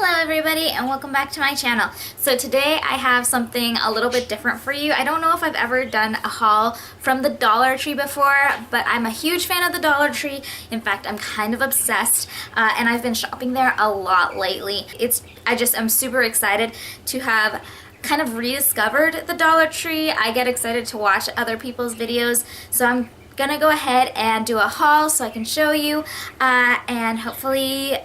Hello everybody and welcome back to my channel. So today I have something a little bit different for you. I don't know if I've ever done a haul from the Dollar Tree before, but I'm a huge fan of the Dollar Tree. In fact, I'm kind of obsessed and I've been shopping there a lot lately. I'm super excited to have kind of rediscovered the Dollar Tree. I get excited to watch other people's videos, so I'm gonna go ahead and do a haul so I can show you and hopefully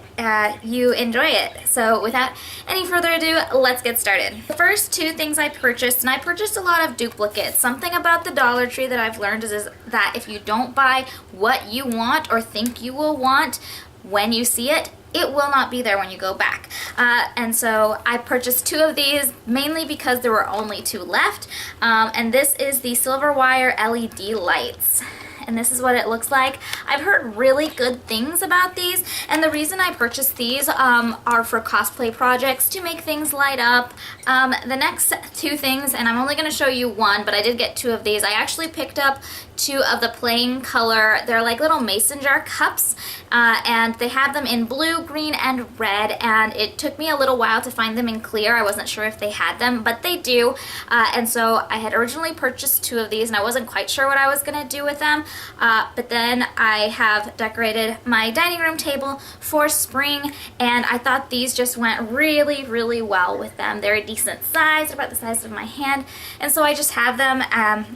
you enjoy it. So without any further ado, let's get started. The first two things I purchased, and I purchased a lot of duplicates. Something about the Dollar Tree that I've learned is that if you don't buy what you want or think you will want when you see it, it will not be there when you go back. And so I purchased two of these mainly because there were only two left. And this is the Silver Wire LED lights. And this is what it looks like. I've heard really good things about these, and the reason I purchased these are for cosplay projects to make things light up. The next two things, and I'm only going to show you one, but I did get two of these. I actually picked up two of the plain color, they're like little mason jar cups, and they have them in blue, green, and red, and it took me a little while to find them in clear. I wasn't sure if they had them, but they do. And so I had originally purchased two of these, and I wasn't quite sure what I was going to do with them. But then I have decorated my dining room table for spring, and I thought these just went really, really well with them. They're a decent size, about the size of my hand, and so I just have them.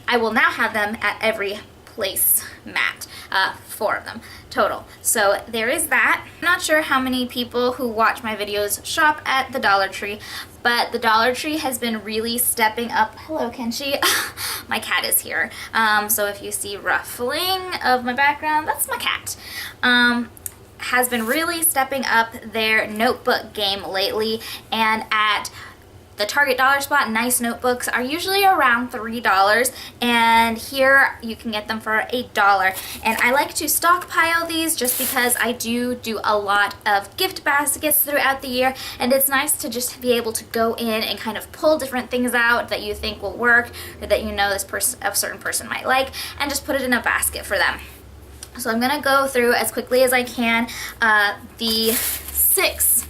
I will now have them at every place mat, 4 of them total. So there is that. I'm not sure how many people who watch my videos shop at the Dollar Tree, but the Dollar Tree has been really stepping up. Hello, Kenshi. My cat is here. So if you see ruffling of my background, that's my cat. Has been really stepping up their notebook game lately, and at the Target Dollar Spot, nice notebooks are usually around $3, and here you can get them for $8. And I like to stockpile these just because I do a lot of gift baskets throughout the year, and it's nice to just be able to go in and kind of pull different things out that you think will work or that you know a certain person might like, and just put it in a basket for them. So I'm gonna go through as quickly as I can the six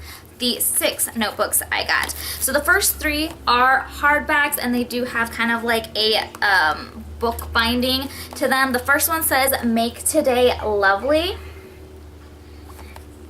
notebooks I got. So the first 3 are hardbacks, and they do have kind of like a book binding to them. The first one says "Make Today Lovely."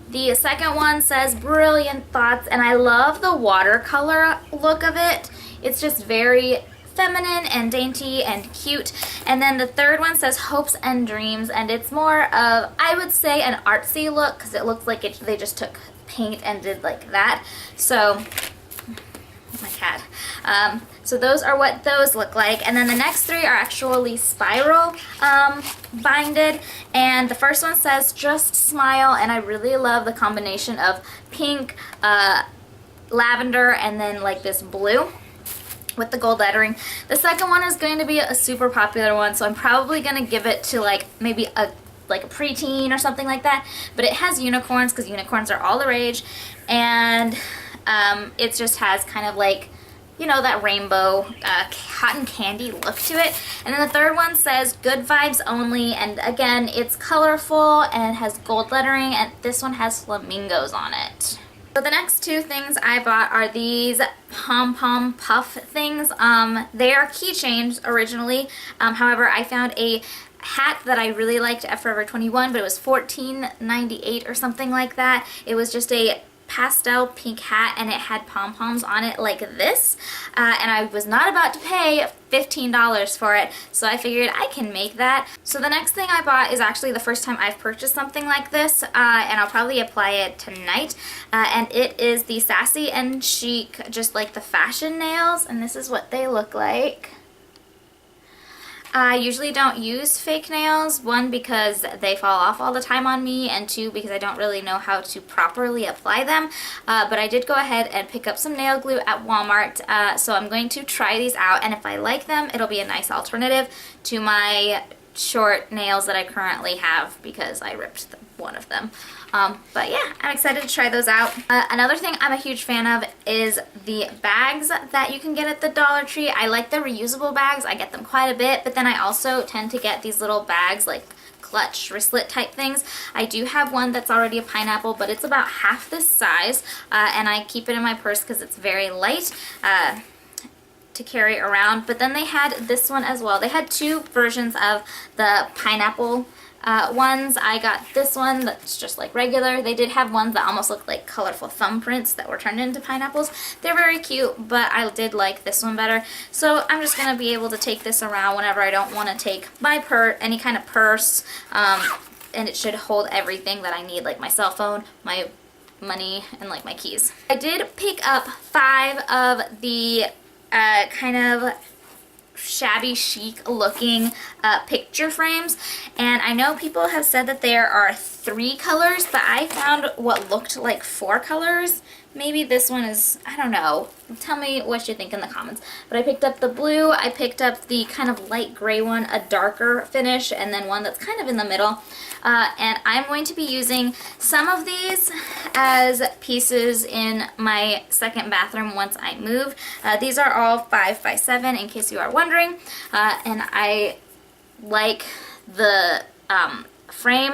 The second one says "Brilliant Thoughts," and I love the watercolor look of it. It's just very feminine and dainty and cute. And then the third one says "Hopes and Dreams," and it's more of, I would say, an artsy look because it looks like they just took paint and did like that. So my cat. So those are what those look like, and then the next 3 are actually spiral binded, and the first one says "Just Smile," and I really love the combination of pink, lavender, and then like this blue with the gold lettering. The second one is going to be a super popular one, so I'm probably going to give it to like maybe a preteen or something like that, but it has unicorns because unicorns are all the rage, and it just has kind of like, you know, that rainbow cotton candy look to it. And then the third one says "Good Vibes Only," and again, it's colorful and has gold lettering, and this one has flamingos on it. So the next 2 things I bought are these pom-pom puff things. They are keychains originally. However, I found a hat that I really liked at Forever 21, but it was $14.98 or something like that. It was just a pastel pink hat, and it had pom-poms on it like this, and I was not about to pay $15 for it, so I figured I can make that. So the next thing I bought is actually the first time I've purchased something like this, and I'll probably apply it tonight, and it is the Sassy and Chic, just like the fashion nails, and this is what they look like. I usually don't use fake nails, 1 because they fall off all the time on me, and 2 because I don't really know how to properly apply them, but I did go ahead and pick up some nail glue at Walmart, so I'm going to try these out, and if I like them, it'll be a nice alternative to my short nails that I currently have because I ripped one of them. But yeah, I'm excited to try those out. Another thing I'm a huge fan of is the bags that you can get at the Dollar Tree. I like the reusable bags. I get them quite a bit, but then I also tend to get these little bags, like clutch wristlet type things. I do have one that's already a pineapple, but it's about half this size, and I keep it in my purse because it's very light to carry around. But then they had this one as well. They had two versions of the pineapple ones. I got this one that's just like regular. They did have ones that almost look like colorful thumbprints that were turned into pineapples. They're very cute, but I did like this one better. So I'm just going to be able to take this around whenever I don't want to take my any kind of purse, and it should hold everything that I need, like my cell phone, my money, and like my keys. I did pick up 5 of the kind of shabby chic looking picture frames, and I know people have said that there are 3 colors, but I found what looked like 4 colors. Maybe this one is, I don't know. Tell me what you think in the comments. But I picked up the blue, I picked up the kind of light gray one, a darker finish, and then one that's kind of in the middle. And I'm going to be using some of these as pieces in my second bathroom once I move. These are all 5 by 7 in case you are wondering. And I like the frame,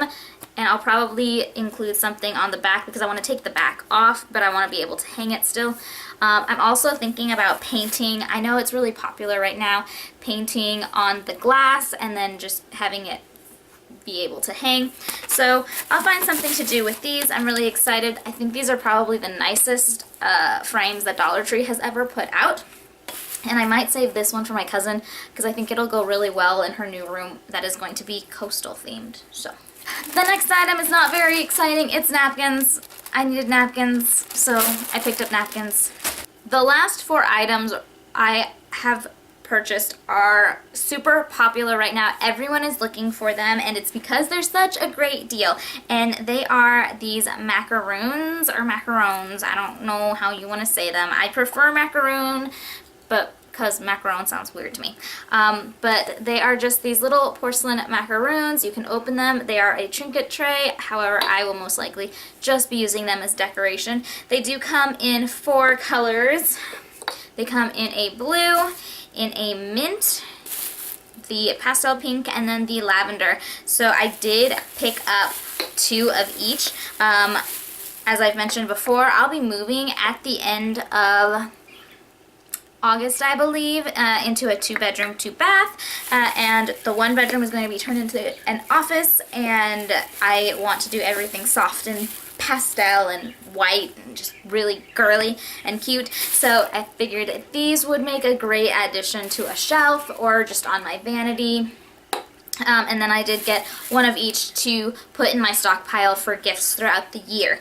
and I'll probably include something on the back because I want to take the back off, but I want to be able to hang it still. I'm also thinking about painting. I know it's really popular right now, painting on the glass and then just having it be able to hang. So I'll find something to do with these. I'm really excited. I think these are probably the nicest frames that Dollar Tree has ever put out. And I might save this one for my cousin because I think it'll go really well in her new room that is going to be coastal themed. So the next item is not very exciting. It's napkins. I needed napkins, so I picked up napkins. The last 4 items I have purchased are super popular right now. Everyone is looking for them, and it's because they're such a great deal. And they are these macaroons or macarons. I don't know how you want to say them. I prefer macaroon, but because macaron sounds weird to me. But they are just these little porcelain macaroons. You can open them. They are a trinket tray. However, I will most likely just be using them as decoration. They do come in 4 colors. They come in a blue, in a mint, the pastel pink, and then the lavender. So I did pick up 2 of each. As I've mentioned before, I'll be moving at the end of August, I believe, into a 2-bedroom, 2-bath, and the 1 bedroom is going to be turned into an office, and I want to do everything soft and pastel and white and just really girly and cute. So I figured these would make a great addition to a shelf or just on my vanity. And then I did get 1 of each to put in my stockpile for gifts throughout the year.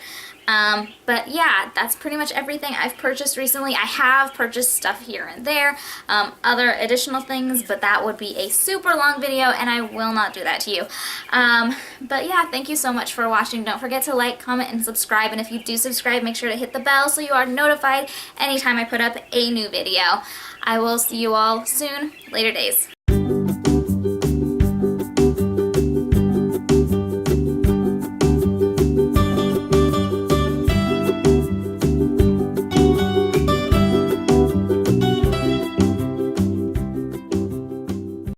But yeah, that's pretty much everything I've purchased recently. I have purchased stuff here and there, other additional things, but that would be a super long video and I will not do that to you. But yeah, thank you so much for watching. Don't forget to like, comment, and subscribe, and if you do subscribe, make sure to hit the bell so you are notified anytime I put up a new video. I will see you all soon. Later days.